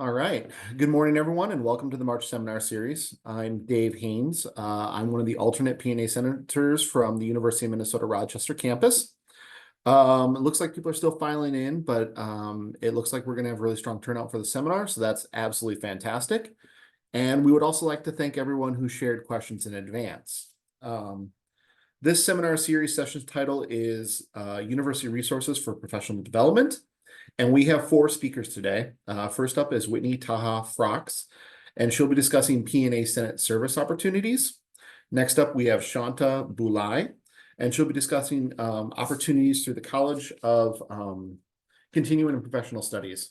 All right. Good morning, everyone, and welcome to the March Seminar Series. I'm Dave Haynes. I'm one of the alternate P&A senators from the University of Minnesota Rochester campus. It looks like people are still filing in, but it looks like we're going to have a really strong turnout for the seminar, so that's absolutely fantastic. And we would also like to thank everyone who shared questions in advance. This seminar series session's title is University Resources for Professional Development. And we have 4 speakers today. First up is Whitney Taha Frakes, and she'll be discussing P&A Senate service opportunities. Next up, we have Shanta Bhoelai, and she'll be discussing opportunities through the College of Continuing and Professional Studies.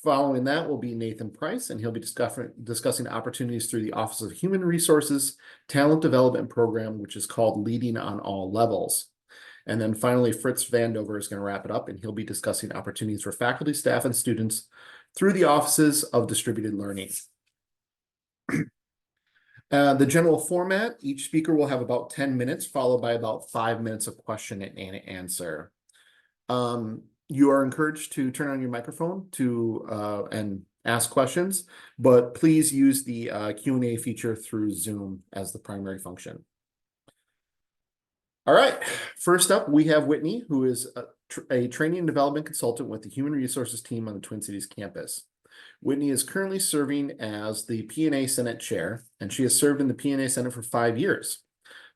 Following that will be Nathan Price, and he'll be discussing opportunities through the Office of Human Resources Talent Development Program, which is called Leading on All Levels. And then finally, Fritz Vandover is going to wrap it up, and he'll be discussing opportunities for faculty, staff, and students through the Offices of Distributed Learning. The general format, each speaker will have about 10 minutes, followed by about 5 minutes of question and answer. You are encouraged to turn on your microphone and ask questions, but please use the Q&A feature through Zoom as the primary function. All right, first up, we have Whitney, who is a training and development consultant with the Human Resources team on the Twin Cities campus. Whitney is currently serving as the P&A Senate chair, and she has served in the P&A Senate for 5 years.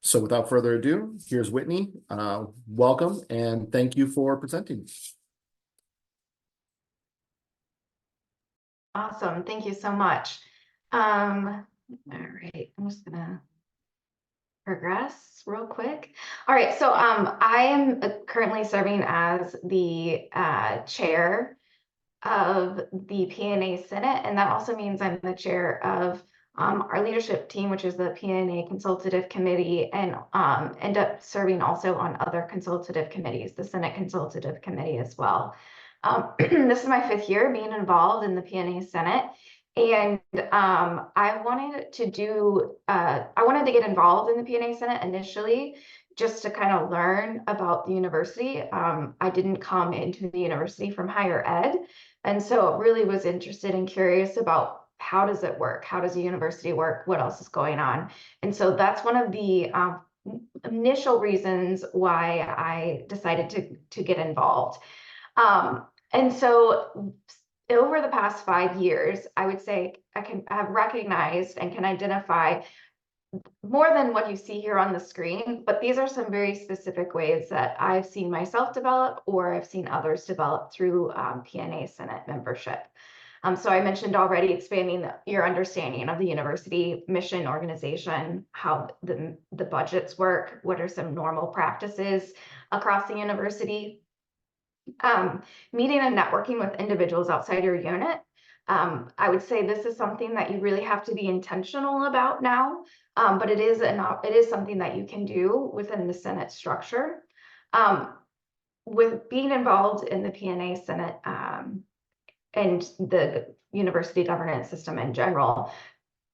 So without further ado, here's Whitney. Welcome, and thank you for presenting. Awesome, thank you so much. All right, I'm just gonna progress real quick. All right, so I am currently serving as the chair of the P&A Senate, and that also means I'm the chair of our leadership team, which is the P&A Consultative Committee, and end up serving also on other consultative committees, the Senate Consultative Committee as well. This is my 5th year being involved in the P&A Senate. And I wanted to get involved in the P&A Senate initially just to kind of learn about the university. I didn't come into the university from higher ed, and so really was interested and curious about how does it work? How does a university work? What else is going on? And so that's one of the initial reasons why I decided to get involved. And so over the past 5 years, I would say I have recognized and can identify more than what you see here on the screen, but these are some very specific ways that I've seen myself develop or I've seen others develop through P&A Senate membership. So I mentioned already expanding your understanding of the university mission, organization, how the budgets work, what are some normal practices across the university. Meeting and networking with individuals outside your unit. I would say this is something that you really have to be intentional about now, but it is something that you can do within the Senate structure. With being involved in the P&A Senate and the university governance system in general,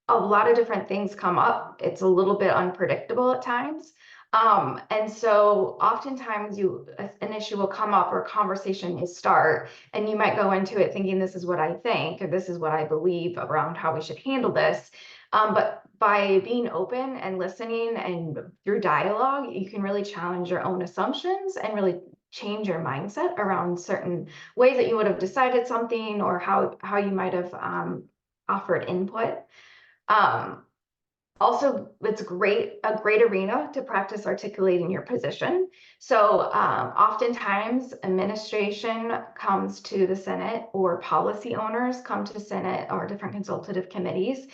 a lot of different things come up. It's a little bit unpredictable at times. And so oftentimes an issue will come up or a conversation will start, and you might go into it thinking this is what I think, or this is what I believe around how we should handle this. But by being open and listening and through dialogue, you can really challenge your own assumptions and really change your mindset around certain ways that you would have decided something or how you might have offered input. Also, it's a great arena to practice articulating your position. So oftentimes administration comes to the Senate or policy owners come to Senate or different consultative committees.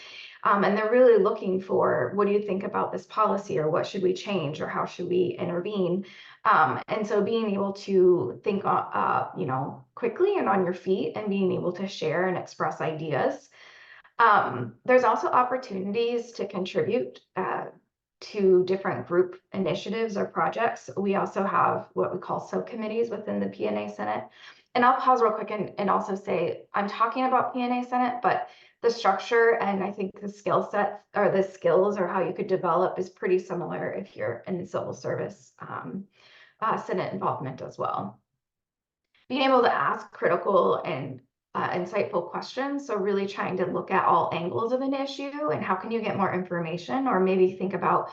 And they're really looking for, what do you think about this policy, or what should we change, or how should we intervene? And so being able to think quickly and on your feet and being able to share and express ideas. There's also opportunities to contribute to different group initiatives or projects. We also have what we call subcommittees within the P&A Senate. And I'll pause real quick and also say, I'm talking about P&A Senate, but the structure and I think the skill set or the skills or how you could develop is pretty similar if you're in the civil service Senate involvement as well. Being able to ask critical and insightful questions. So really trying to look at all angles of an issue and how can you get more information, or maybe think about,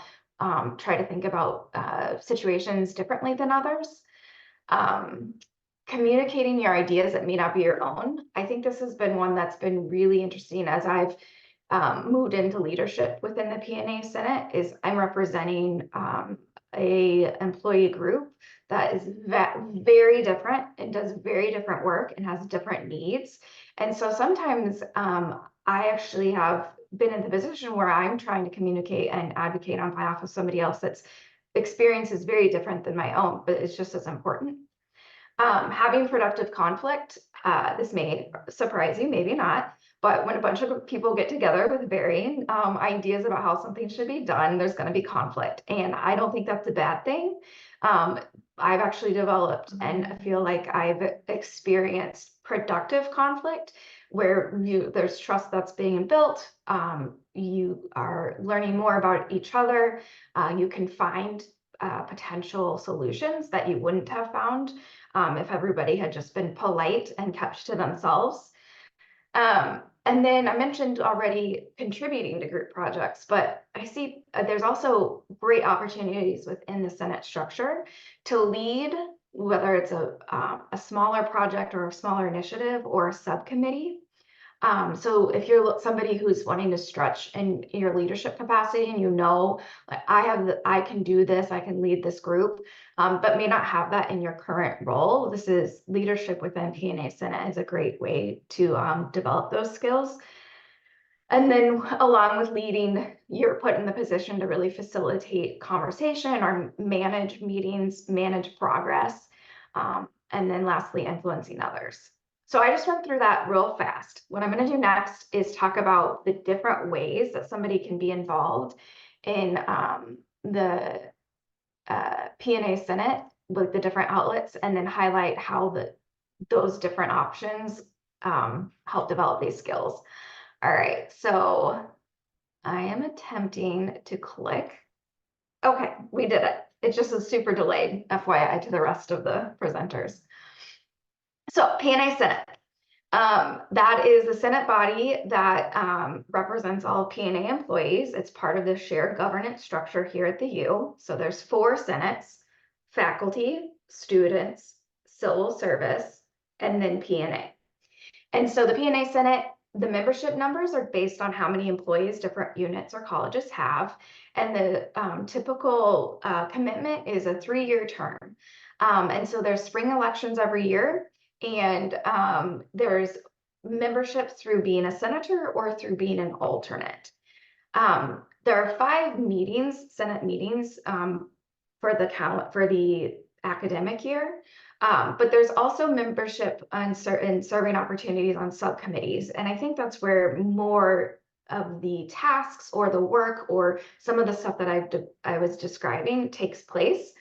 try to think about situations differently than others. Communicating your ideas that may not be your own. I think this has been one that's been really interesting as I've moved into leadership within the P&A Senate. Is I'm representing a employee group that is very different and does very different work and has different needs. And so sometimes I actually have been in the position where I'm trying to communicate and advocate on behalf of somebody else that's experience is very different than my own, but it's just as important. Having productive conflict, this may surprise you, maybe not, but when a bunch of people get together with varying ideas about how something should be done, there's going to be conflict. And I don't think that's a bad thing. I've actually developed and I feel like I've experienced productive conflict where there's trust that's being built. You are learning more about each other. You can find potential solutions that you wouldn't have found if everybody had just been polite and kept to themselves. And then I mentioned already contributing to group projects, but I see there's also great opportunities within the Senate structure to lead, whether it's a smaller project or a smaller initiative or a subcommittee. So if you're somebody who's wanting to stretch in your leadership capacity and like I can do this, I can lead this group, but may not have that in your current role, this is leadership within P&A Senate is a great way to develop those skills. And then along with leading, you're put in the position to really facilitate conversation or manage meetings, manage progress, and then lastly, influencing others. So I just went through that real fast. What I'm going to do next is talk about the different ways that somebody can be involved in the P&A Senate with the different outlets, and then highlight how those different options help develop these skills. All right, so I am attempting to click. Okay, we did it. It just is super delayed, FYI, to the rest of the presenters. So P&A Senate, that is the Senate body that represents all P&A employees. It's part of the shared governance structure here at the U. So there's 4 senates: faculty, students, civil service, and then P&A. And so the P&A Senate, the membership numbers are based on how many employees different units or colleges have. And the typical commitment is a 3-year term. And so there's spring elections every year. And there's membership through being a senator or through being an alternate. There are 5 meetings, Senate meetings, for the academic year. But there's also membership on certain serving opportunities on subcommittees. And I think that's where more of the tasks or the work or some of the stuff that I was describing takes place.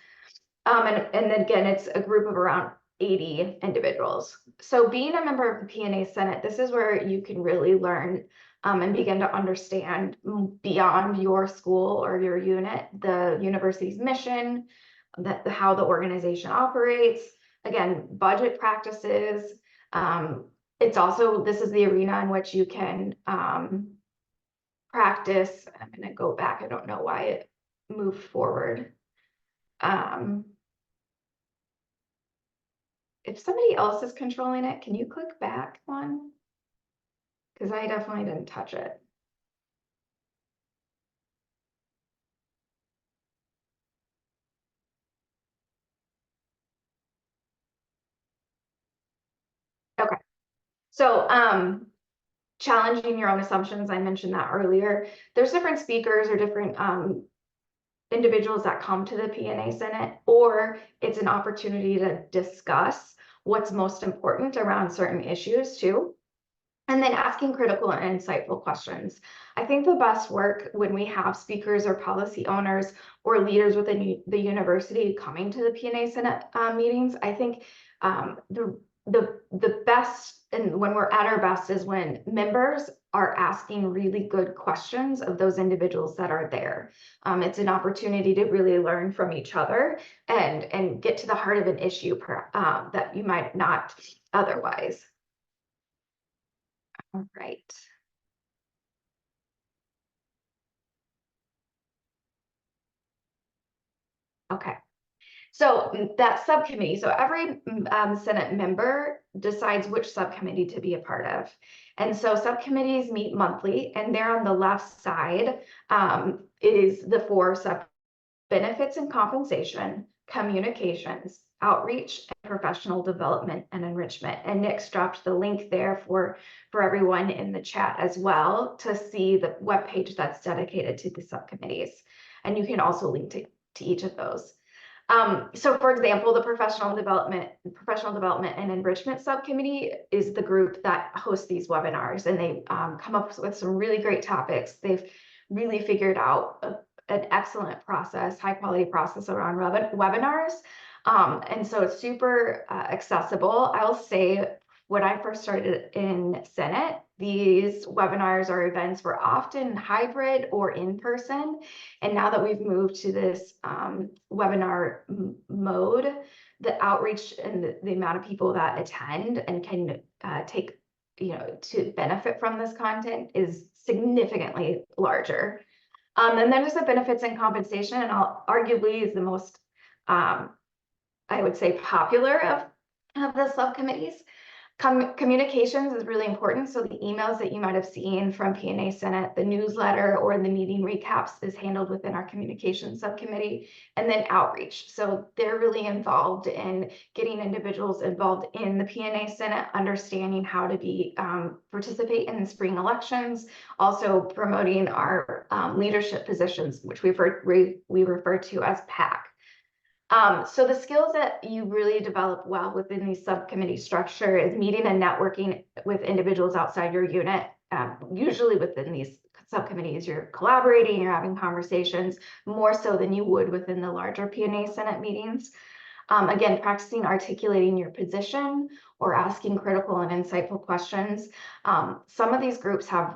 And then again, it's a group of around 80 individuals. So being a member of the P&A Senate, this is where you can really learn and begin to understand beyond your school or your unit, the university's mission, how the organization operates, again, budget practices. It's also, this is the arena in which you can practice. I'm going to go back. I don't know why it moved forward. If somebody else is controlling it, can you click back one? Because I definitely didn't touch it. Okay. So challenging your own assumptions, I mentioned that earlier. There's different speakers or different individuals that come to the P&A Senate, or it's an opportunity to discuss what's most important around certain issues too. And then asking critical and insightful questions. I think the best work when we have speakers or policy owners or leaders within the university coming to the P&A Senate meetings, I think the best, and when we're at our best, is when members are asking really good questions of those individuals that are there. It's an opportunity to really learn from each other and get to the heart of an issue that you might not otherwise. All right. Okay. So that subcommittee, so every Senate member decides which subcommittee to be a part of. And so subcommittees meet monthly, and there on the left side is the four sub benefits and compensation, communications, outreach, and professional development and enrichment. And Nick's dropped the link there for everyone in the chat as well to see the webpage that's dedicated to the subcommittees. And you can also link to each of those. So for example, the professional development and enrichment subcommittee is the group that hosts these webinars, and they come up with some really great topics. They've really figured out an excellent process, high quality process around webinars. And so it's super accessible. I'll say when I first started in Senate, these webinars or events were often hybrid or in person. And now that we've moved to this webinar mode, the outreach and the amount of people that attend and can take, to benefit from this content is significantly larger. And then there's the benefits and compensation, and arguably is the most, I would say, popular of the subcommittees. Communications is really important. So the emails that you might have seen from P&A Senate, the newsletter, or the meeting recaps is handled within our communications subcommittee. And then outreach. So they're really involved in getting individuals involved in the P&A Senate, understanding how to be participate in the spring elections, also promoting our leadership positions, which we refer to as PAC. So the skills that you really develop well within the subcommittee structure is meeting and networking with individuals outside your unit. Usually within these subcommittees, you're collaborating, you're having conversations more so than you would within the larger P&A Senate meetings. Again, practicing articulating your position or asking critical and insightful questions. Some of these groups have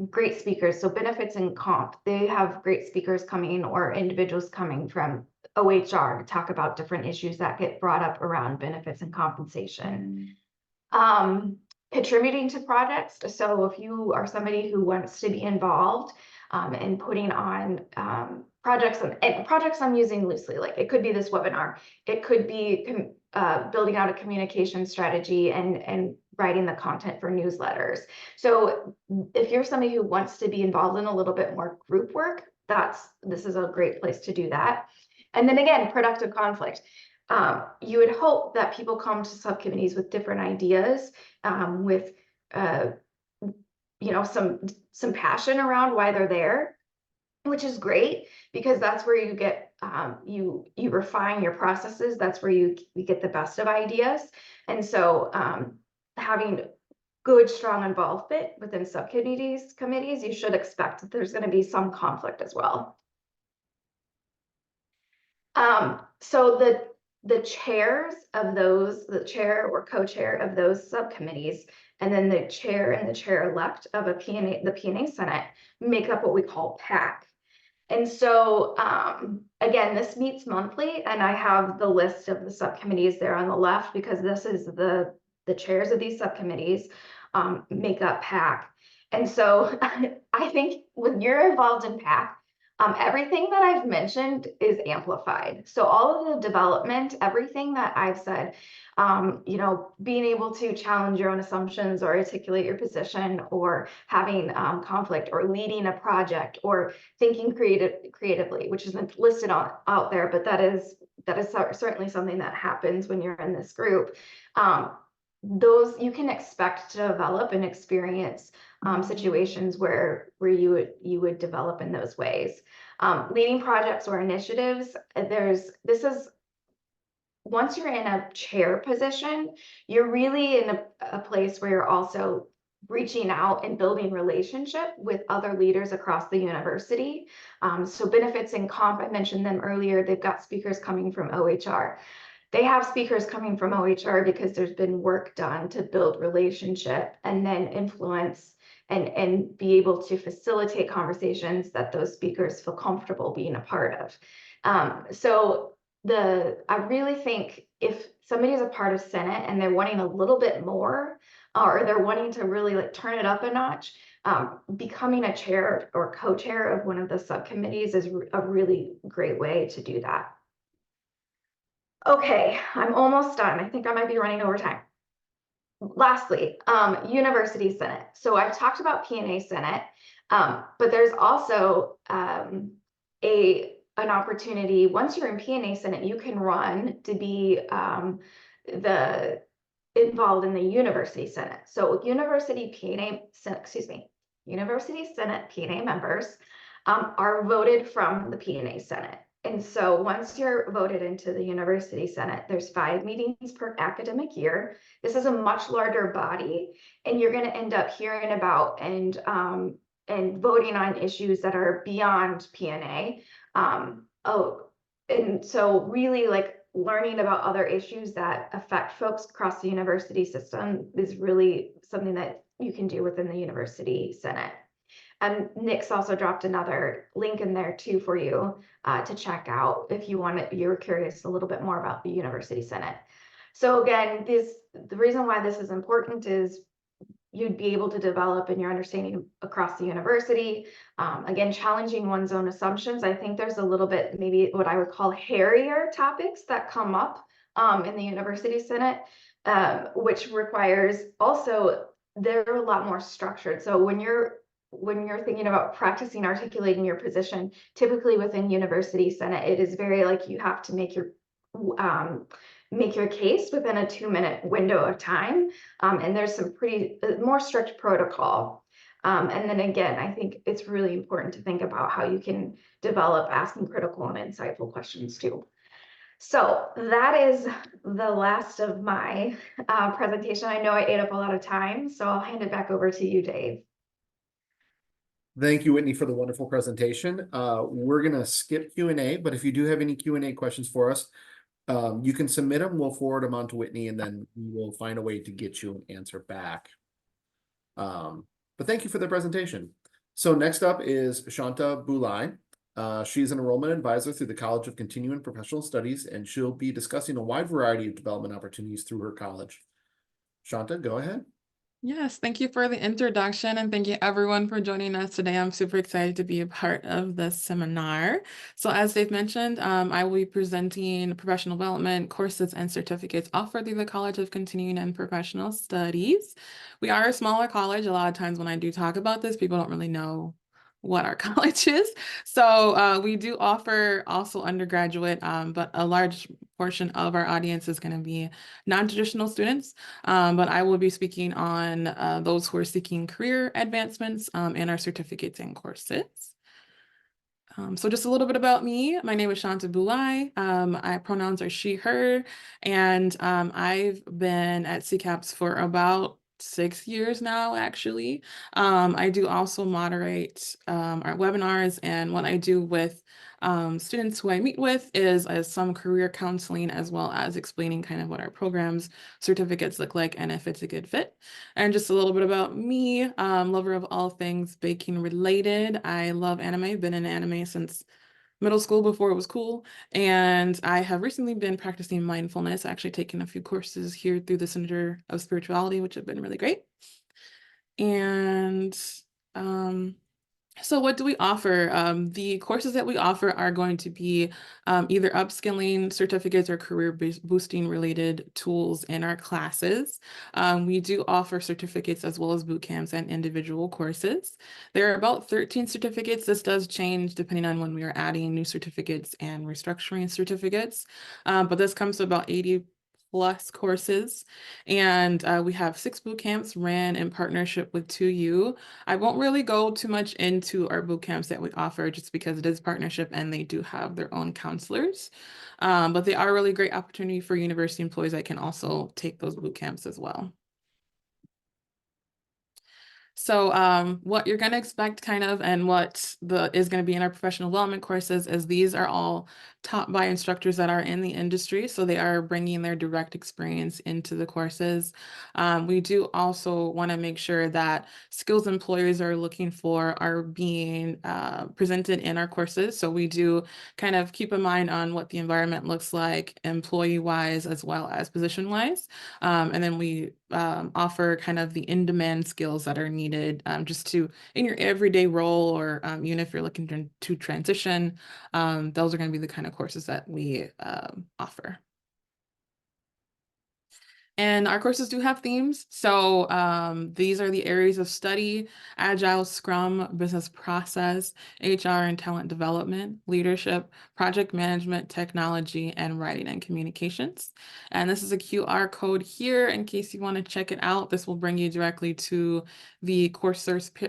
great speakers. So benefits and comp, they have great speakers coming or individuals coming from OHR to talk about different issues that get brought up around benefits and compensation. Contributing to projects. So if you are somebody who wants to be involved in putting on projects, and projects I'm using loosely, like it could be this webinar, it could be building out a communication strategy and writing the content for newsletters. So if you're somebody who wants to be involved in a little bit more group work, this is a great place to do that. And then again, productive conflict. You would hope that people come to subcommittees with different ideas, with some passion around why they're there, which is great because that's where you get you refine your processes. That's where you get the best of ideas. And so having good, strong involvement within committees, you should expect that there's going to be some conflict as well. So the chairs of those, the chair or co-chair of those subcommittees, and then the chair and the chair-elect of the P&A Senate make up what we call PAC. And so, again, this meets monthly, and I have the list of the subcommittees there on the left because this is the chairs of these subcommittees make up PAC. And so I think when you're involved in PAC, everything that I've mentioned is amplified. So all of the development, everything that I've said, being able to challenge your own assumptions or articulate your position or having conflict or leading a project or thinking creatively, which isn't listed out there, but that is certainly something that happens when you're in this group. Those you can expect to develop and experience situations where you would develop in those ways. Leading projects or initiatives, once you're in a chair position, you're really in a place where you're also reaching out and building relationship with other leaders across the university. So benefits and comp, I mentioned them earlier, they've got speakers coming from OHR. They have speakers coming from OHR because there's been work done to build relationship and then influence and be able to facilitate conversations that those speakers feel comfortable being a part of. So I really think if somebody is a part of Senate and they're wanting a little bit more or they're wanting to really like turn it up a notch, becoming a chair or co-chair of one of the subcommittees is a really great way to do that. Okay, I'm almost done. I think I might be running over time. Lastly, University Senate. So I've talked about P&A Senate, but there's also an opportunity. Once you're in P&A Senate, you can run to be the involved in the University Senate. So University Senate P&A members are voted from the P&A Senate. And so once you're voted into the University Senate, there's 5 meetings per academic year. This is a much larger body, and you're going to end up hearing about and voting on issues that are beyond P&A. And so really like learning about other issues that affect folks across the university system is really something that you can do within the University Senate. And Nick's also dropped another link in there too for you to check out if you're curious a little bit more about the University Senate. So again, the reason why this is important is you'd be able to develop in your understanding across the university. Again, challenging one's own assumptions. I think there's a little bit, maybe what I would call hairier topics that come up in the University Senate, which requires also, they're a lot more structured. So when you're thinking about practicing articulating your position, typically within University Senate, it is very like you have to make your case within a 2-minute window of time. And there's some pretty more strict protocol. And then again, I think it's really important to think about how you can develop asking critical and insightful questions too. So that is the last of my presentation. I know I ate up a lot of time, so I'll hand it back over to you, Dave. Thank you, Whitney, for the wonderful presentation. We're going to skip Q&A, but if you do have any Q&A questions for us, you can submit them. We'll forward them on to Whitney, and then we will find a way to get you an answer back. But thank you for the presentation. So next up is Shanta Bhoelai. She's an enrollment advisor through the College of Continuing Professional Studies, and she'll be discussing a wide variety of development opportunities through her college. Shanta, go ahead. Yes, thank you for the introduction, and thank you everyone for joining us today. I'm super excited to be a part of this seminar. So as Dave mentioned, I will be presenting professional development courses and certificates offered through the College of Continuing and Professional Studies. We are a smaller college. A lot of times when I do talk about this, people don't really know what our college is. So we do offer also undergraduate, but a large portion of our audience is going to be non-traditional students. But I will be speaking on those who are seeking career advancements in our certificates and courses. So just a little bit about me. My name is Shanta Bhoelai. My pronouns are she, her, and I've been at CCAPS for about 6 years now, actually. I do also moderate our webinars, and what I do with students who I meet with is some career counseling, as well as explaining kind of what our programs, certificates look like, and if it's a good fit. And just a little bit about me, lover of all things baking related. I love anime, been in anime since middle school before it was cool. And I have recently been practicing mindfulness, actually taken a few courses here through the Center of Spirituality, which have been really great. And so what do we offer? The courses that we offer are going to be either upskilling certificates or career boosting related tools in our classes. We do offer certificates as well as boot camps and individual courses. There are about 13 certificates. This does change depending on when we are adding new certificates and restructuring certificates. But this comes to about 80+ courses, and we have 6 boot camps ran in partnership with 2U. I won't really go too much into our boot camps that we offer just because it is partnership and they do have their own counselors, but they are a really great opportunity for university employees that can also take those boot camps as well. So what you're going to expect kind of, and what is going to be in our professional development courses, is these are all taught by instructors that are in the industry. So they are bringing their direct experience into the courses. We do also want to make sure that skills employers are looking for are being presented in our courses. So we do kind of keep in mind on what the environment looks like employee-wise as well as position-wise. And then we offer kind of the in-demand skills that are needed just to in your everyday role, or even if you're looking to transition, those are going to be the kind of courses that we offer. And our courses do have themes. So these are the areas of study: Agile, Scrum, business process, HR and talent development, leadership, project management, technology, and writing and communications. And this is a QR code here in case you want to check it out. This will bring you directly to the course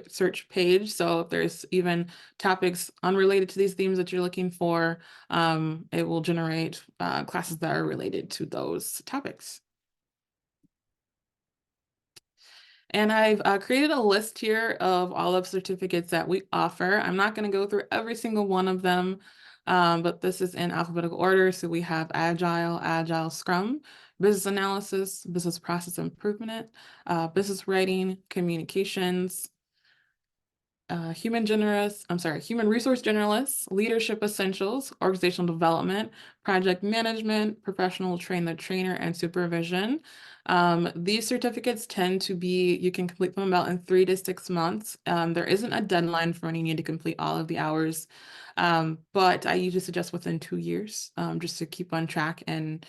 search page. So if there's even topics unrelated to these themes that you're looking for, it will generate classes that are related to those topics. And I've created a list here of all of certificates that we offer. I'm not going to go through every single one of them, but this is in alphabetical order. So we have Agile Scrum, Business Analysis, Business Process Improvement, Business Writing, Communications, Human Resource Generalists, Leadership Essentials, Organizational Development, Project Management, Professional Trainer, and Supervision. These certificates tend to be, you can complete them about in 3 to 6 months. There isn't a deadline for when you need to complete all of the hours, but I usually suggest within 2 years, just to keep on track and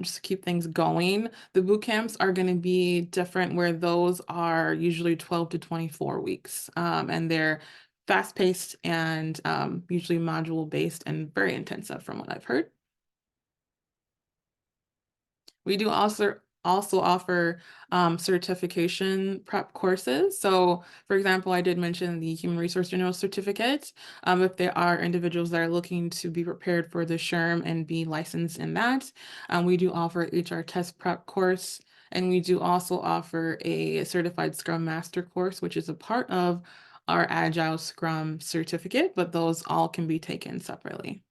just to keep things going. The boot camps are going to be different, where those are usually 12 to 24 weeks, and they're fast-paced and usually module-based and very intensive from what I've heard. We do also offer certification prep courses. So for example, I did mention the Human Resource General Certificate. If there are individuals that are looking to be prepared for the SHRM and be licensed in that, we do offer HR test prep course. And we do also offer a certified Scrum Master course, which is a part of our Agile Scrum certificate, but those all can be taken separately.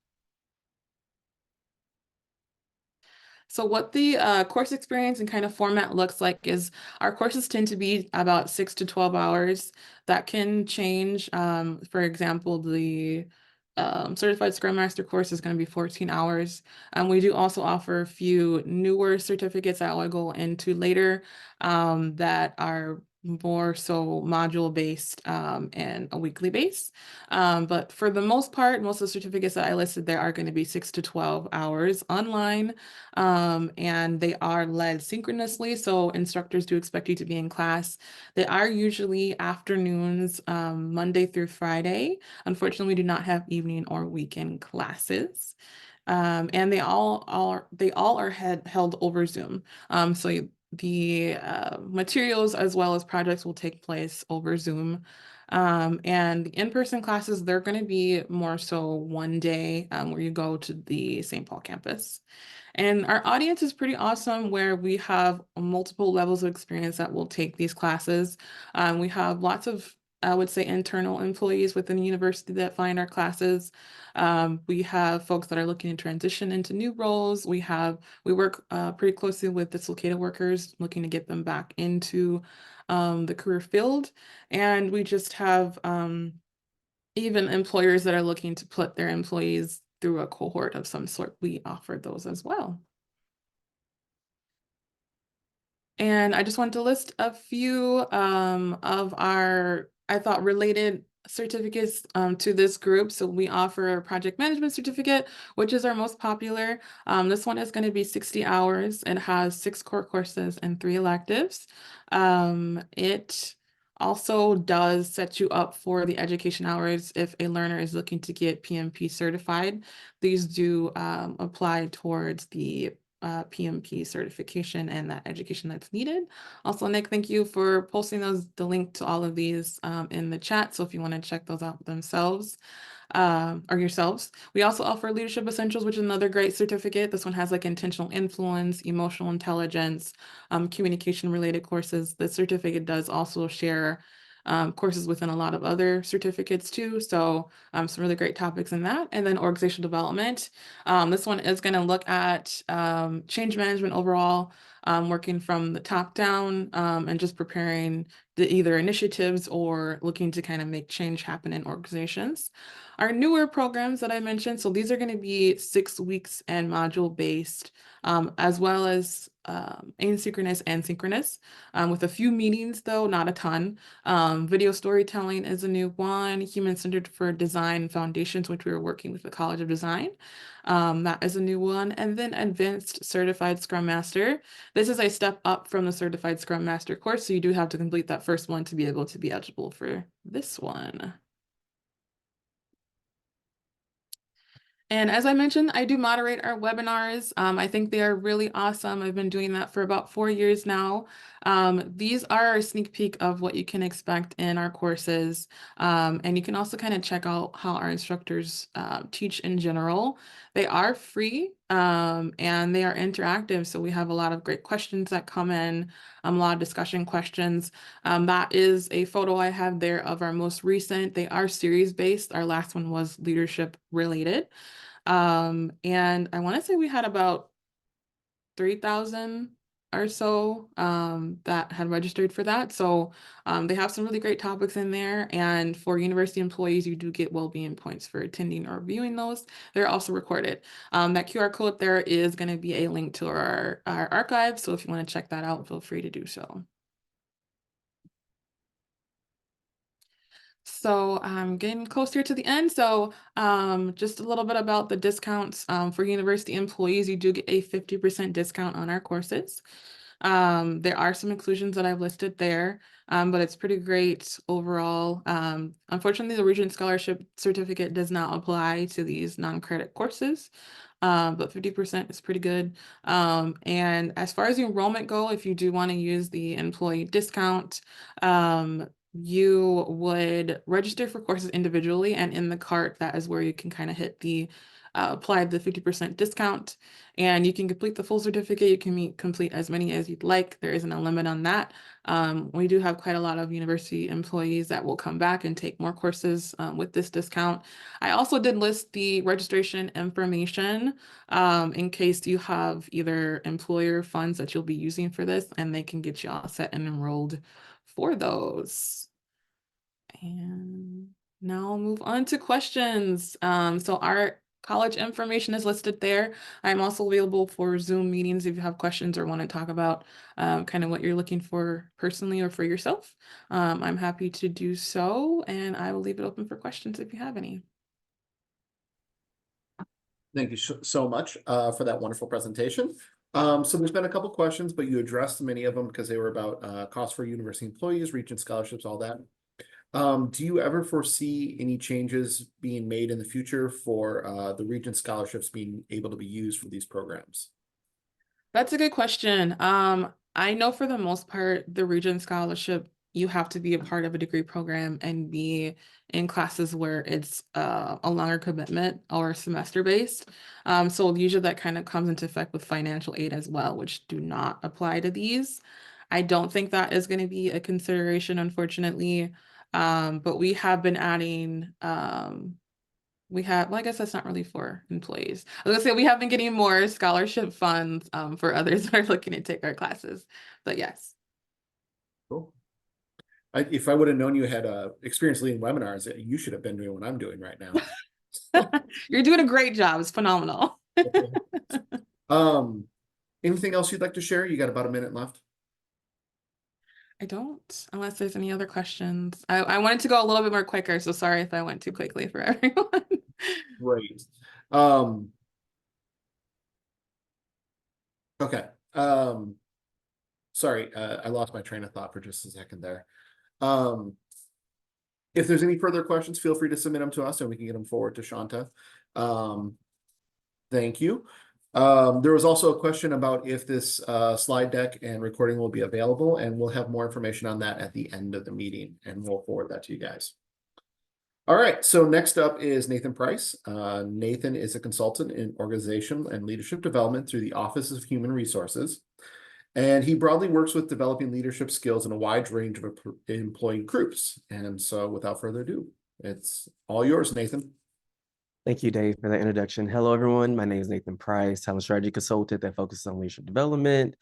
So what the course experience and kind of format looks like is our courses tend to be about 6 to 12 hours. That can change. For example, the Certified Scrum Master course is going to be 14 hours. We do also offer a few newer certificates that I'll go into later that are more so module based and a weekly base. But for the most part, most of the certificates that I listed there are going to be 6 to 12 hours online, and they are led synchronously. So instructors do expect you to be in class. They are usually afternoons, Monday through Friday. Unfortunately, we do not have evening or weekend classes. And they all are held over Zoom. So the materials as well as projects will take place over Zoom. And the in-person classes, they're going to be more so one day where you go to the St. Paul campus. And our audience is pretty awesome, where we have multiple levels of experience that will take these classes. We have lots of, I would say, internal employees within the university that find our classes. We have folks that are looking to transition into new roles. We work pretty closely with dislocated workers, looking to get them back into the career field. And we just have even employers that are looking to put their employees through a cohort of some sort. We offer those as well. And I just wanted to list a few of our, I thought, related certificates to this group. So we offer a project management certificate, which is our most popular. This one is going to be 60 hours. It has 6 core courses and 3 electives. It also does set you up for the education hours if a learner is looking to get PMP certified. These do apply towards the PMP certification and that education that's needed. Also, Nick, thank you for posting the link to all of these in the chat. So if you want to check those out themselves or yourselves. We also offer Leadership Essentials, which is another great certificate. This one has like intentional influence, emotional intelligence, communication related courses. The certificate does also share courses within a lot of other certificates too. So some really great topics in that. And then organizational development. This one is going to look at change management overall, working from the top down and just preparing the either initiatives or looking to kind of make change happen in organizations. Our newer programs that I mentioned, so these are going to be 6 weeks and module based, as well as asynchronous and synchronous, with a few meetings though, not a ton. Video storytelling is a new one, human-centered for design foundations, which we were working with the College of Design. That is a new one. And then Advanced Certified Scrum Master. This is a step up from the Certified Scrum Master course, so you do have to complete that first one to be able to be eligible for this one. And as I mentioned, I do moderate our webinars. I think they are really awesome. I've been doing that for about 4 years now. These are a sneak peek of what you can expect in our courses. And you can also kind of check out how our instructors teach in general. They are free and they are interactive. So we have a lot of great questions that come in, a lot of discussion questions. That is a photo I have there of our most recent. They are series based. Our last one was leadership related. And I want to say we had about 3,000 or so that had registered for that. So they have some really great topics in there. And for university employees, you do get well-being points for attending or viewing those. They're also recorded. That QR code there is going to be a link to our archive. So if you want to check that out, feel free to do so. So I'm getting closer to the end. So just a little bit about the discounts. For university employees, you do get a 50% discount on our courses. There are some inclusions that I've listed there, but it's pretty great overall. Unfortunately, the Regent Scholarship Certificate does not apply to these non-credit courses. But 50% is pretty good. And as far as the enrollment go, if you do want to use the employee discount, you would register for courses individually, and in the cart, that is where you can kind of hit the apply the 50% discount, and you can complete the full certificate. You can complete as many as you'd like. There isn't a limit on that. We do have quite a lot of university employees that will come back and take more courses with this discount. I also did list the registration information in case you have either employer funds that you'll be using for this, and they can get you all set and enrolled for those. And now I'll move on to questions. So our college information is listed there. I'm also available for Zoom meetings if you have questions or want to talk about kind of what you're looking for personally or for yourself. I'm happy to do so, and I will leave it open for questions if you have any. Thank you so much for that wonderful presentation. So there's been a couple questions, but you addressed many of them because they were about costs for university employees, Regent scholarships, all that. Do you ever foresee any changes being made in the future for the Regent scholarships being able to be used for these programs? That's a good question. I know for the most part, the Regent Scholarship, you have to be a part of a degree program and be in classes where it's a longer commitment or semester based. So usually that kind of comes into effect with financial aid as well, which do not apply to these. I don't think that is going to be a consideration, unfortunately. But we have been adding well, I guess that's not really for employees. I was gonna say we have been getting more scholarship funds for others that are looking to take our classes, but yes. Cool. If I would have known you had experience leading webinars, you should have been doing what I'm doing right now. You're doing a great job. It's phenomenal. Anything else you'd like to share? You got about a minute left. I don't, unless there's any other questions. I wanted to go a little bit more quicker, so sorry if I went too quickly for everyone. Great. Okay. Sorry, I lost my train of thought for just a second there. If there's any further questions, feel free to submit them to us and we can get them forward to Shanta. Thank you. There was also a question about if this slide deck and recording will be available, and we'll have more information on that at the end of the meeting, and we'll forward that to you guys. All right, so next up is Nathan Price. Nathan is a consultant in organization and leadership development through the Office of Human Resources, and he broadly works with developing leadership skills in a wide range of employee groups. And so without further ado, it's all yours, Nathan. Thank you, Dave, for that introduction. Hello, everyone. My name is Nathan Price, talent strategy consultant that focuses on leadership development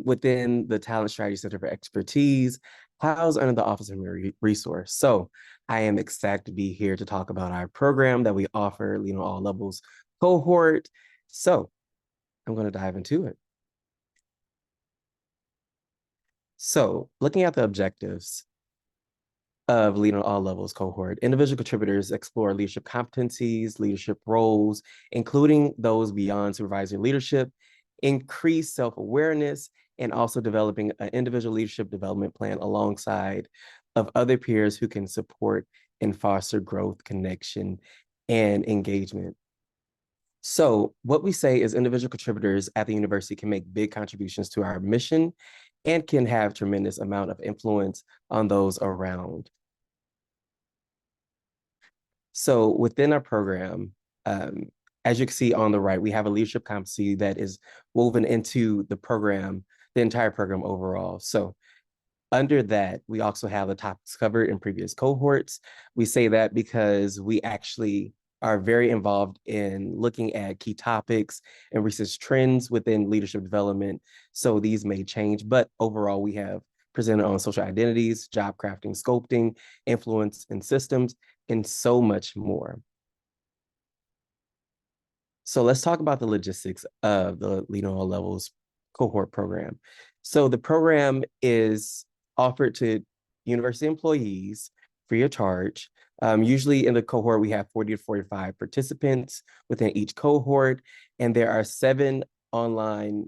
within the Talent Strategy Center for Expertise, housed under the Office of Human Resource. So I am excited to be here to talk about our program that we offer, Lead on All Levels cohort. So I'm going to dive into it. So looking at the objectives of Lead on All Levels cohort, individual contributors explore leadership competencies, leadership roles, including those beyond supervisory leadership, increase self-awareness, and also developing an individual leadership development plan alongside of other peers who can support and foster growth, connection, and engagement. So what we say is individual contributors at the university can make big contributions to our mission and can have tremendous amount of influence on those around. So within our program, as you can see on the right, we have a leadership competency that is woven into the program, the entire program overall. So under that, we also have the topics covered in previous cohorts. We say that because we actually are very involved in looking at key topics and research trends within leadership development. So these may change, but overall we have presented on social identities, job crafting, sculpting, influence and systems, and so much more. So let's talk about the logistics of the Lead on All Levels cohort program. So the program is offered to university employees free of charge. Usually in the cohort, we have 40 to 45 participants within each cohort, and there are 7 online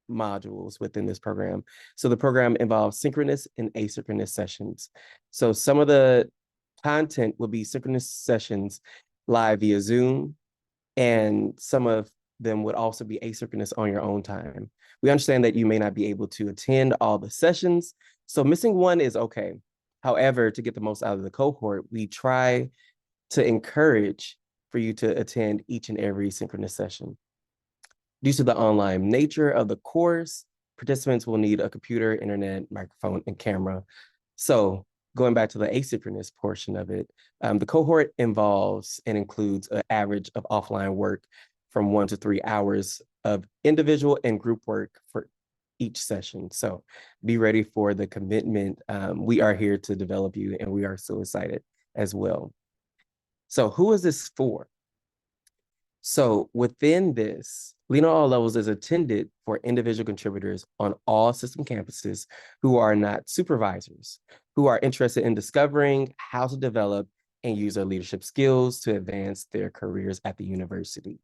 modules within this program. So the program involves synchronous and asynchronous sessions. So some of the content will be synchronous sessions live via Zoom, and some of them would also be asynchronous on your own time. We understand that you may not be able to attend all the sessions, so missing one is okay. However, to get the most out of the cohort, we try to encourage for you to attend each and every synchronous session. Due to the online nature of the course, participants will need a computer, internet, microphone, and camera. So going back to the asynchronous portion of it, the cohort involves and includes an average of offline work from 1 to 3 hours of individual and group work for each session. So be ready for the commitment. We are here to develop you, and we are so excited as well. So who is this for? So within this, Lead on All Levels is intended for individual contributors on all system campuses who are not supervisors, who are interested in discovering how to develop and use their leadership skills to advance their careers at the university.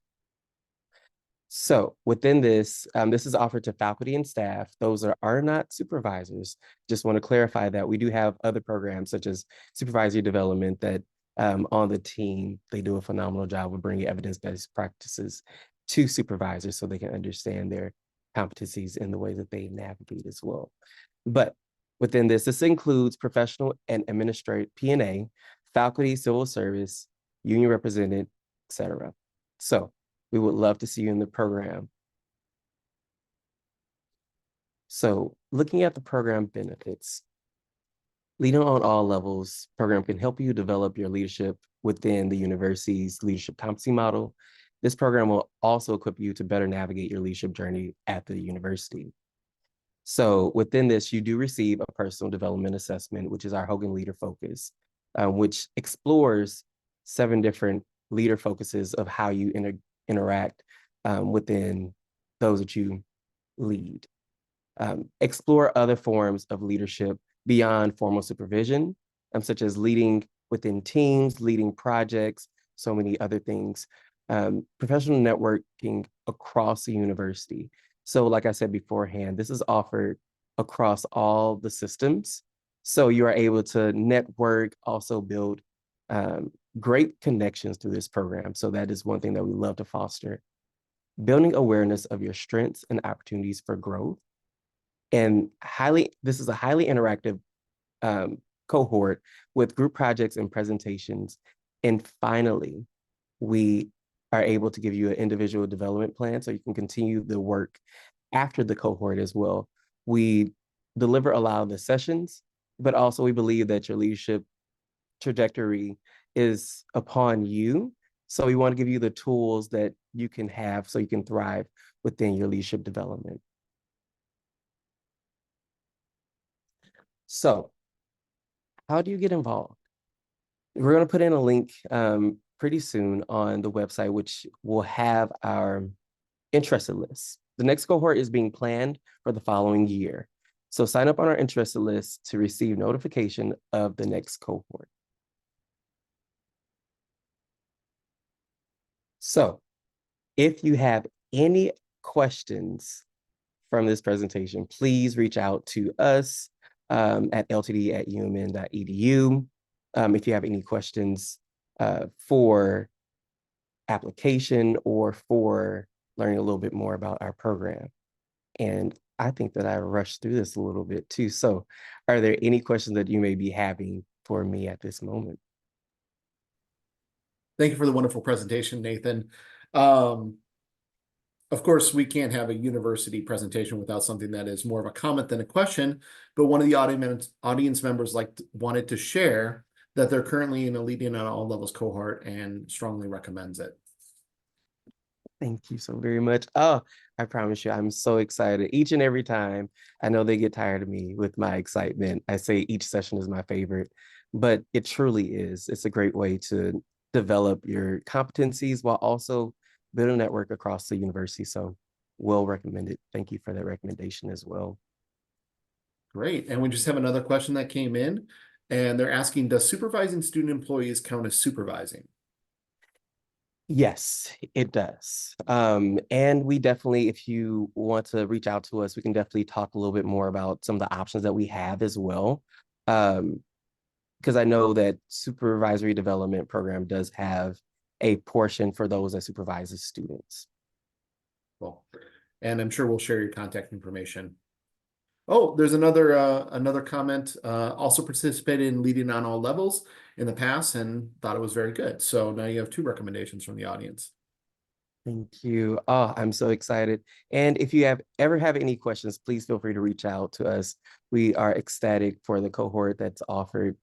So within this, this is offered to faculty and staff. Those are not supervisors. Just want to clarify that we do have other programs such as supervisory development that on the team, they do a phenomenal job of bringing evidence-based practices to supervisors so they can understand their competencies in the way that they navigate as well. But within this includes professional and administrative P&A, faculty, civil service, union representative, etc. So we would love to see you in the program. So looking at the program benefits, Leading on All Levels program can help you develop your leadership within the university's leadership competency model. This program will also equip you to better navigate your leadership journey at the university. So within this, you do receive a personal development assessment, which is our Hogan Leader Focus, which explores 7 different leader focuses of how you interact within those that you lead. Explore other forms of leadership beyond formal supervision, such as leading within teams, leading projects, so many other things. Professional networking across the university. So like I said beforehand, this is offered across all the systems. So you are able to network, also build great connections through this program. So that is one thing that we love to foster. Building awareness of your strengths and opportunities for growth. And this is a highly interactive cohort with group projects and presentations. And finally, we are able to give you an individual development plan so you can continue the work after the cohort as well. We deliver a lot of the sessions, but also we believe that your leadership trajectory is upon you. So we want to give you the tools that you can have so you can thrive within your leadership development. So how do you get involved? We're going to put in a link pretty soon on the website, which will have our interested list. The next cohort is being planned for the following year. So sign up on our interested list to receive notification of the next cohort. So if you have any questions from this presentation, please reach out to us at ltd@umn.edu. If you have any questions for application or for learning a little bit more about our program. And I think that I rushed through this a little bit too. So are there any questions that you may be having for me at this moment? Thank you for the wonderful presentation, Nathan. Of course, we can't have a university presentation without something that is more of a comment than a question, but one of the audience members wanted to share that they're currently in a Leading on All Levels cohort and strongly recommends it. Thank you so very much. Oh, I promise you, I'm so excited each and every time. I know they get tired of me with my excitement. I say each session is my favorite, but it truly is. It's a great way to develop your competencies while also build a network across the university. So well recommended. Thank you for that recommendation as well. Great. And we just have another question that came in, and they're asking, does supervising student employees count as supervising? Yes, it does. And we definitely, if you want to reach out to us, we can definitely talk a little bit more about some of the options that we have as well. Because I know that supervisory development program does have a portion for those that supervise the students. Well, and I'm sure we'll share your contact information. Oh, there's another comment. Also participated in Leading on All Levels in the past and thought it was very good. So now you have 2 recommendations from the audience. Thank you. Oh, I'm so excited. And if you ever have any questions, please feel free to reach out to us. We are ecstatic for the cohort that's offered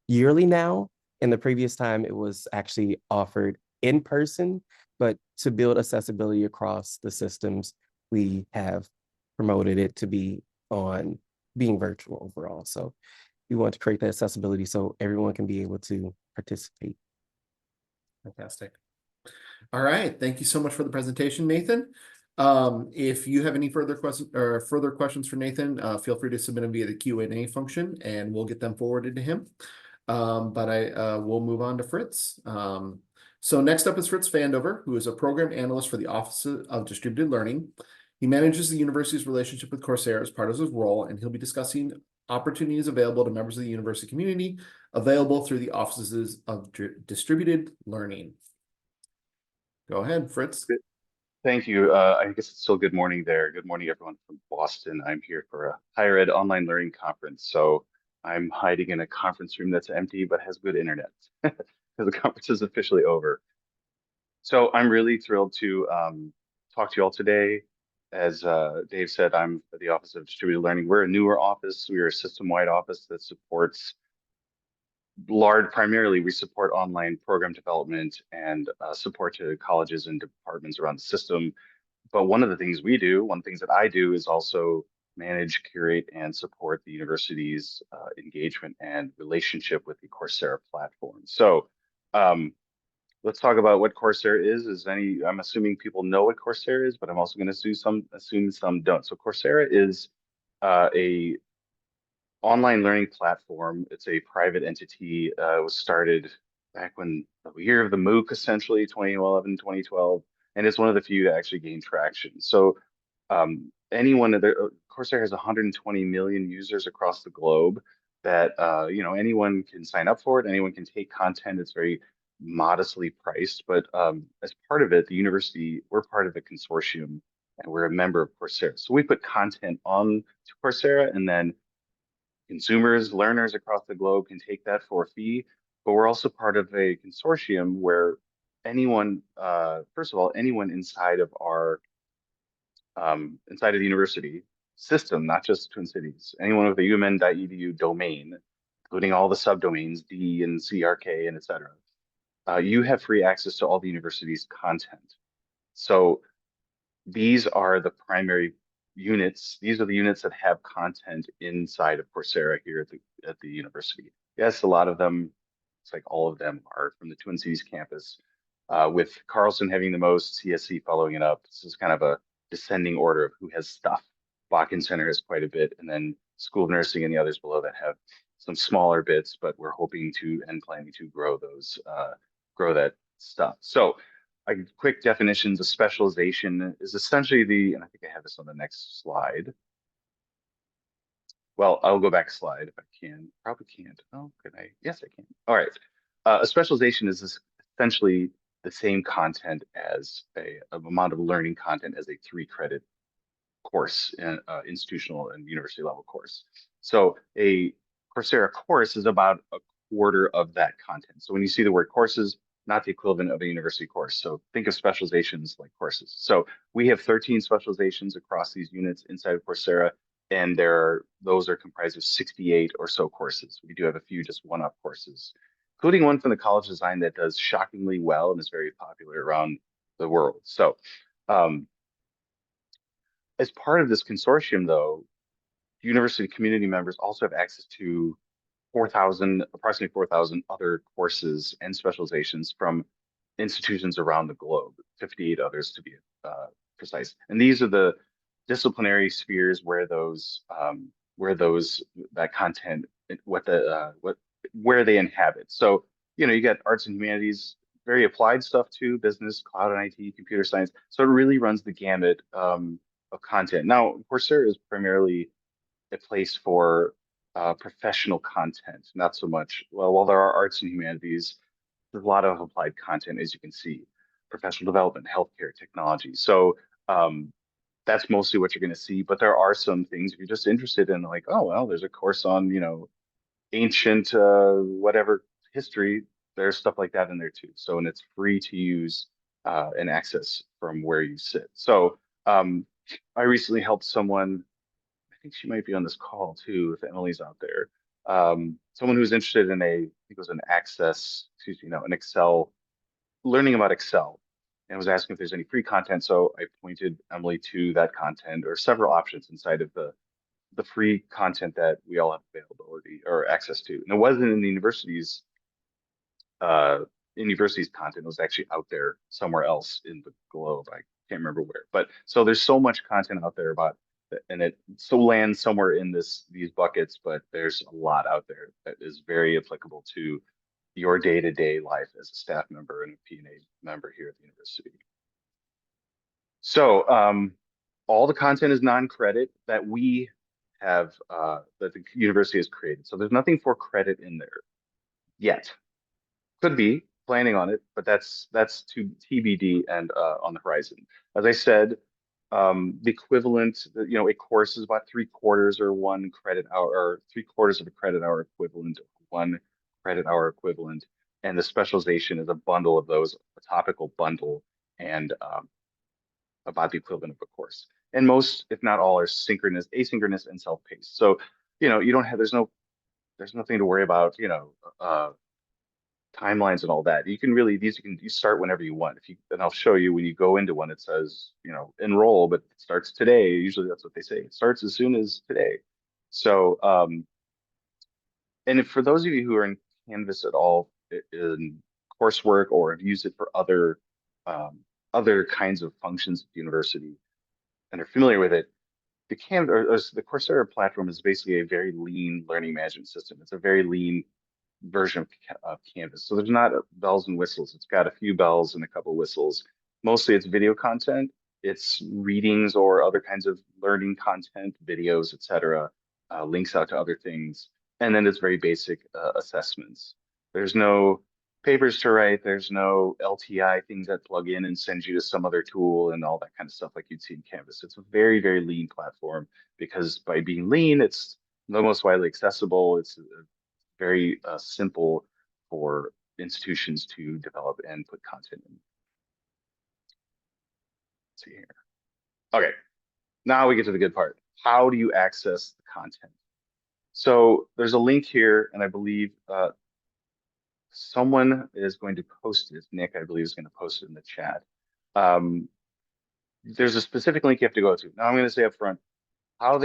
yearly now. In the previous time, it was actually offered in person, but to build accessibility across the systems, we have promoted it to be on being virtual overall. So we want to create that accessibility so everyone can be able to participate. Fantastic. All right. Thank you so much for the presentation, Nathan. If you have any further questions for Nathan, feel free to submit them via the Q&A function and we'll get them forwarded to him. But we'll move on to Fritz. So next up is Fritz Vandover, who is a program analyst for the Office of Distributed Learning. He manages the university's relationship with Coursera as part of his role, and he'll be discussing opportunities available to members of the university community available through the Offices of Distributed Learning. Go ahead, Fritz. Thank you. I guess it's still good morning there. Good morning, everyone from Boston. I'm here for a higher ed online learning conference. So I'm hiding in a conference room that's empty but has good internet because the conference is officially over. So I'm really thrilled to talk to you all today. As Dave said, I'm at the Office of Distributed Learning. We're a newer office. We are a system-wide office that supports primarily we support online program development and support to colleges and departments around the system. But one of the things that I do is also manage, curate, and support the university's engagement and relationship with the Coursera platform. So let's talk about what Coursera is. I'm assuming people know what Coursera is, but I'm also going to assume some don't. So Coursera is a online learning platform. It's a private entity. It was started back when the year of the MOOC, essentially 2011, 2012, and it's one of the few to actually gain traction. So Coursera has 120 million users across the globe that anyone can sign up for it. Anyone can take content. It's very modestly priced, but as part of it, we're part of the consortium and we're a member of Coursera. So we put content on to Coursera, and then consumers, learners across the globe can take that for a fee, but we're also part of a consortium where anyone, first of all, anyone inside of the university system, not just Twin Cities, anyone with a umn.edu domain, including all the subdomains, D and CRK and et cetera, you have free access to all the university's content. So these are the primary units. These are the units that have content inside of Coursera here at the university. Yes, a lot of them, it's like all of them are from the Twin Cities campus, with Carlson having the most, CSC following it up. This is kind of a descending order of who has stuff Bakken Center has quite a bit, and then School of Nursing and the others below that have some smaller bits, but we're hoping to and planning to grow those, grow that stuff. So quick definitions of specialization is essentially the, and I think I have this on the next slide. Well, I'll go back a slide if I can. Probably can't. Oh, can I? Yes, I can. All right. A specialization is essentially the same content as a amount of learning content as a 3-credit course, in, institutional and university level course. So a Coursera course is about a quarter of that content. So when you see the word courses, not the equivalent of a university course. So think of specializations like courses. So we have 13 specializations across these units inside of Coursera, and those are comprised of 68 or so courses. We do have a few just one-off courses, including one from the College of Design that does shockingly well and is very popular around the world. So as part of this consortium, though, university community members also have access to approximately 4,000 other courses and specializations from institutions around the globe, 58 others to be precise. And these are the disciplinary spheres where that content, where they inhabit. So, you got arts and humanities, very applied stuff too, business, cloud and IT, computer science. So it really runs the gamut of content. Now, Coursera is primarily a place for professional content, not so much. Well, while there are arts and humanities, there's a lot of applied content, as you can see, professional development, healthcare, technology. So that's mostly what you're going to see. But there are some things if you're just interested in, like, oh, well, there's a course on, ancient whatever history. There's stuff like that in there too. So, and it's free to use and access from where you sit. So I recently helped someone, I think she might be on this call too, if Emily's out there. Someone who's interested in I think it was an an Excel, learning about Excel, and was asking if there's any free content. So I pointed Emily to that content or several options inside of the free content that we all have availability or access to. And it wasn't in the university's content. It was actually out there somewhere else in the globe. I can't remember where. But so there's so much content out there about, and it so lands somewhere in these buckets, but there's a lot out there that is very applicable to your day-to-day life as a staff member and a P&A member here at the university. So all the content is non-credit that we have, that the university has created. So there's nothing for credit in there yet. Could be, planning on it, but that's to TBD and on the horizon. As I said, the equivalent, a course is about 3/4 or 1 credit hour, or 3/4 of a credit hour equivalent, 1 credit hour equivalent, and the specialization is a bundle of those, a topical bundle, and about the equivalent of a course. And most, if not all, are synchronous, asynchronous, and self-paced. So, you don't have, there's nothing to worry about, timelines and all that. You can you start whenever you want. And I'll show you when you go into one, it says, enroll, but it starts today. Usually that's what they say. It starts as soon as today. So, and if, for those of you who are in Canvas at all in coursework or have used it for other kinds of functions at the university and are familiar with it, the Coursera platform is basically a very lean learning management system. It's a very lean version of Canvas. So there's not bells and whistles. It's got a few bells and a couple whistles. Mostly it's video content. It's readings or other kinds of learning content, videos, etc. Links out to other things. And then it's very basic assessments. There's no papers to write. There's no LTI things that plug in and send you to some other tool and all that kind of stuff like you'd see in Canvas. It's a very, very lean platform because by being lean, it's the most widely accessible. It's very simple for institutions to develop and put content in. Let's see here. Okay, now we get to the good part. How do you access the content? So there's a link here, and I believe someone is going to post it. Nick, I believe, is going to post it in the chat. There's a specific link you have to go to. Now I'm going to say up front, how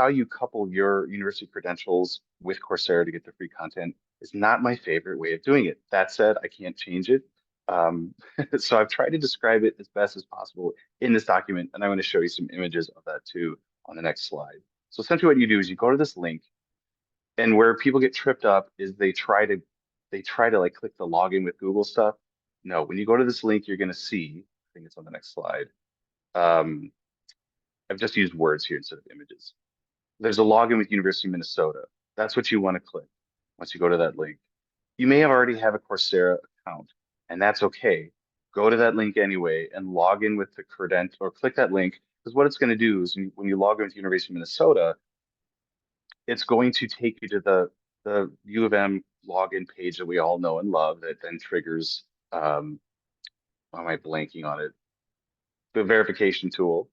you couple your university credentials with Coursera to get the free content is not my favorite way of doing it. That said, I can't change it. So I've tried to describe it as best as possible in this document, and I'm going to show you some images of that too on the next slide. So essentially what you do is you go to this link, and where people get tripped up is they try to like click the login with Google stuff. No, when you go to this link, you're going to see, I think it's on the next slide. I've just used words here instead of images. There's a login with University of Minnesota. That's what you want to click once you go to that link. You may have already have a Coursera account, and that's okay. Go to that link anyway and log in with the credential, or click that link, because what it's going to do is when you log in with University of Minnesota, it's going to take you to the U of M login page that we all know and love that then triggers, why am I blanking on it? The verification tool.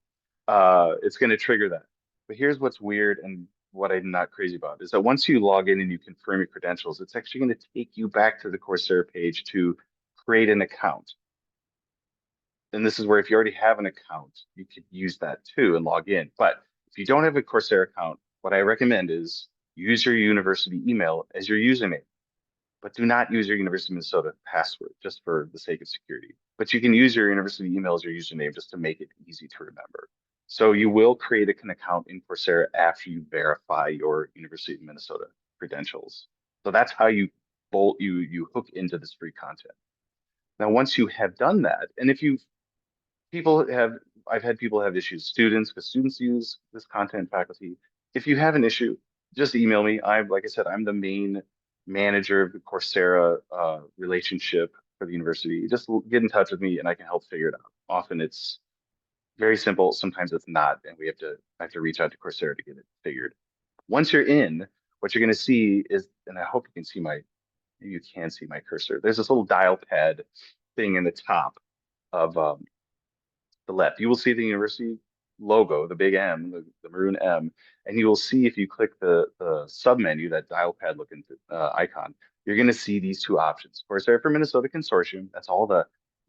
It's going to trigger that. But here's what's weird and what I'm not crazy about is that once you log in and you confirm your credentials, it's actually going to take you back to the Coursera page to create an account. And this is where if you already have an account, you could use that too and log in. But if you don't have a Coursera account, what I recommend is use your university email as your username, but do not use your University of Minnesota password just for the sake of security. But you can use your university email as your username just to make it easy to remember. So you will create an account in Coursera after you verify your University of Minnesota credentials. So that's how you hook into this free content. Now, once you have done that, and if you I've had people have issues, students, because students use this content, faculty. If you have an issue, just email me. Like I said, I'm the main manager of the Coursera relationship for the university. Just get in touch with me and I can help figure it out. Often it's very simple. Sometimes it's not, and I have to reach out to Coursera to get it figured. Once you're in, what you're going to see is, and I hope you can see maybe you can see my cursor. There's this little dial pad thing in the top of the left. You will see the university logo, the big M, the maroon M, and you will see if you click the sub menu, that dial pad looking icon, you're going to see these two options. Coursera for Minnesota Consortium, that's all the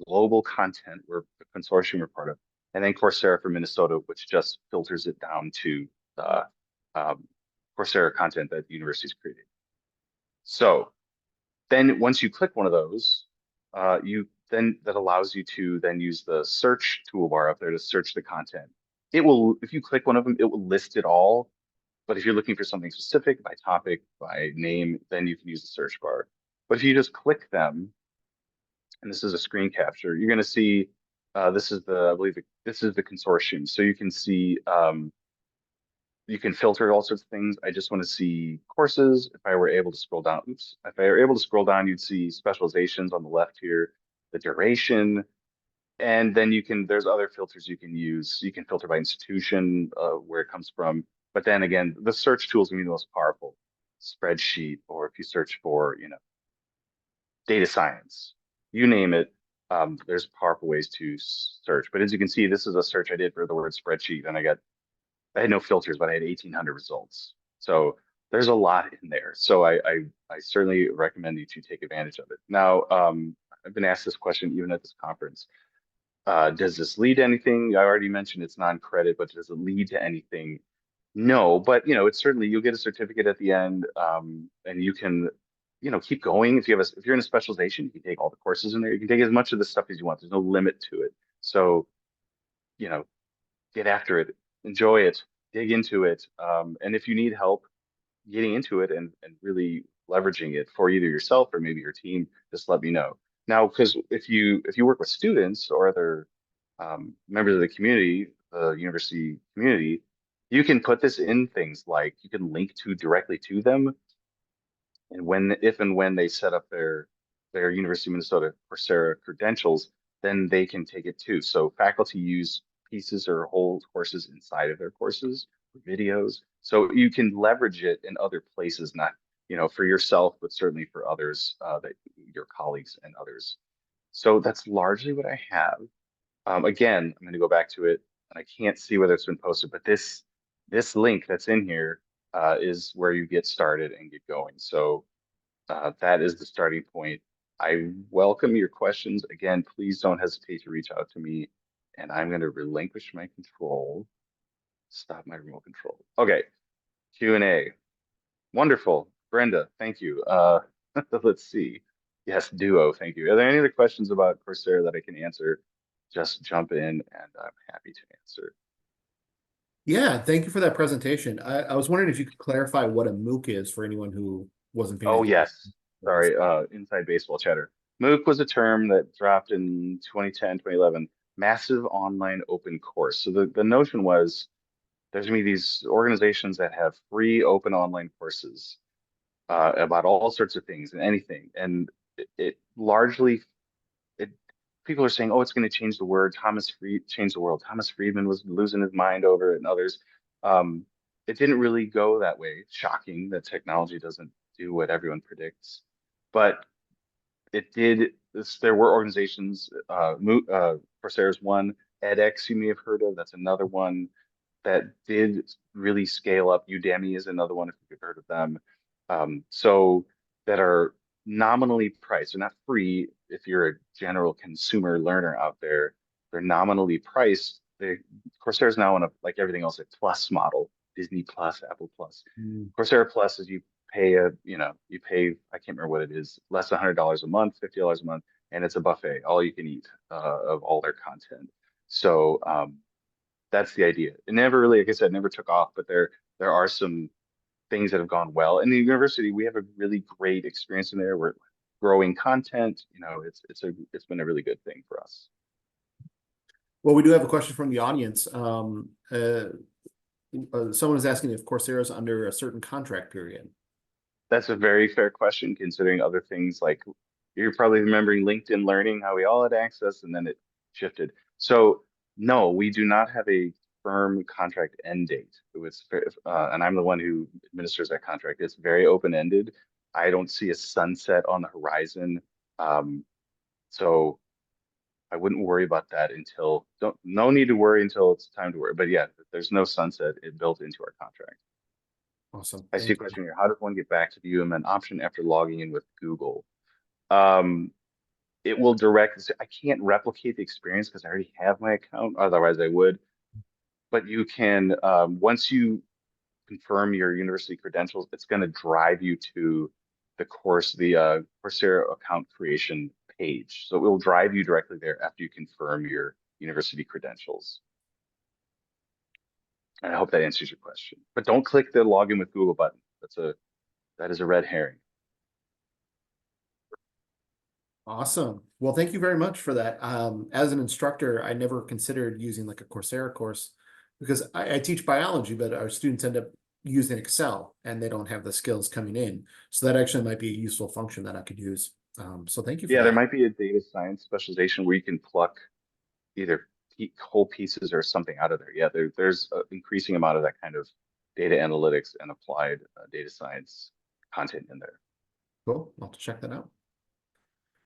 global content we're the consortium we're part of, and then Coursera for Minnesota, which just filters it down to the Coursera content that the university is creating. So then once you click one of those, that allows you to then use the search toolbar up there to search the content. It will, if you click one of them, it will list it all. But if you're looking for something specific by topic, by name, then you can use the search bar. But if you just click them, and this is a screen capture, you're going to see this is I believe this is the consortium. So you can see you can filter all sorts of things. I just want to see courses. If I were able to scroll down, if I were able to scroll down, you'd see specializations on the left here, the duration, and then there's other filters you can use. You can filter by institution, where it comes from. But then again, the search tool is going to be the most powerful. Spreadsheet, or if you search for, data science, you name it, there's powerful ways to search. But as you can see, this is a search I did for the word spreadsheet, and I had no filters, but I had 1,800 results. So there's a lot in there. So I certainly recommend that you take advantage of it. Now, I've been asked this question even at this conference. Does this lead to anything? I already mentioned it's non-credit, but does it lead to anything? No, but it's certainly, you'll get a certificate at the end, and you can, keep going. If you're in a specialization, you can take all the courses in there. You can take as much of the stuff as you want. There's no limit to it. So, get after it, enjoy it, dig into it. And if you need help getting into it and really leveraging it for either yourself or maybe your team, just let me know. Now, because if you work with students or other members of the community, the university community, you can put this in things like you can link directly to them. And if and when they set up their University of Minnesota Coursera credentials, then they can take it too. So faculty use pieces or whole courses inside of their courses, videos. So you can leverage it in other places, not for yourself, but certainly for others, that your colleagues and others. So that's largely what I have. Again, I'm going to go back to it, and I can't see whether it's been posted, but this link that's in here is where you get started and get going. So that is the starting point. I welcome your questions. Again, please don't hesitate to reach out to me, and I'm going to relinquish my control. Stop my remote control. Okay, Q&A. Wonderful. Brenda, thank you. Let's see. Yes, Duo, thank you. Are there any other questions about Coursera that I can answer? Just jump in, and I'm happy to answer. Yeah, thank you for that presentation. I was wondering if you could clarify what a MOOC is for anyone who wasn't paying Oh, attention. yes. Sorry, inside baseball chatter. MOOC was a term that dropped in 2010, 2011, massive online open course. So the notion was there's going to be these organizations that have free open online courses about all sorts of things and anything. And it largely, it people are saying, oh, it's going to change the word. Change the world. Thomas Friedman was losing his mind over it and others. Um, it didn't really go that way. Shocking that technology doesn't do what everyone predicts. But it did. There were organizations, Coursera's one, edX you may have heard of. That's another one that did really scale up. Udemy is another one if you've heard of them. So that are nominally priced. They're not free if you're a general consumer learner out there. They're nominally priced. Coursera is now on a, like everything else, a plus model. Disney Plus, Apple Plus. Mm. Coursera Plus is you pay you pay, I can't remember what it is, less than $100 a month, $50 a month, and it's a buffet, all you can eat of all their content. So that's the idea. It never really, like I said, never took off, but there are some things that have gone well. In the university, we have a really great experience in there. We're growing content. It's been a really good thing for us. Well, we do have a question from the audience. Someone is asking if Coursera is under a certain contract period. That's a very fair question, considering other things like you're probably remembering LinkedIn Learning, how we all had access and then it shifted. So no, we do not have a firm contract end date. And I'm the one who administers that contract. It's very open-ended. I don't see a sunset on the horizon. So I wouldn't worry about that no need to worry until it's time to worry. But yeah, there's no sunset built into our contract. Awesome. I see a Thank you. question here. How does one get back to the UMN option after logging in with Google? Um, it will I can't replicate the experience because I already have my account. Otherwise, I would. But you can, once you confirm your university credentials, it's going to drive you to the Coursera account creation page. So it will drive you directly there after you confirm your university credentials. And I hope that answers your question. But don't click the login with Google button. That is a red herring. Awesome. Well, thank you very much for that. As an instructor, I never considered using like a Coursera course because I teach biology, but our students end up using Excel and they don't have the skills coming in. So that actually might be a useful function that I could use. So thank you for Yeah, there that. might be a data science specialization where you can pluck either whole pieces or something out of there. Yeah, there's an increasing amount of that kind of data analytics and applied data science content in there. Cool. I'll have to check that out.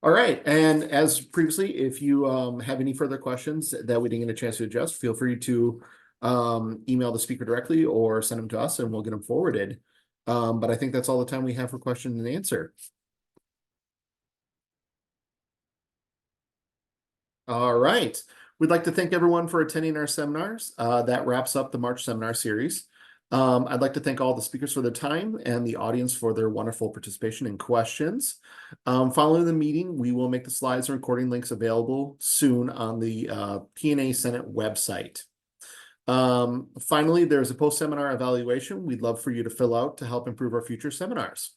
All right. And as previously, if you have any further questions that we didn't get a chance to address, feel free to email the speaker directly or send them to us and we'll get them forwarded. But I think that's all the time we have for question and answer. All right. We'd like to thank everyone for attending our seminars. That wraps up the March seminar series. I'd like to thank all the speakers for their time and the audience for their wonderful participation and questions. Following the meeting, we will make the slides and recording links available soon on the P&A Senate website. Finally, there's a post-seminar evaluation we'd love for you to fill out to help improve our future seminars.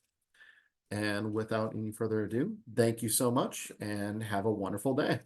And without any further ado, thank you so much and have a wonderful day.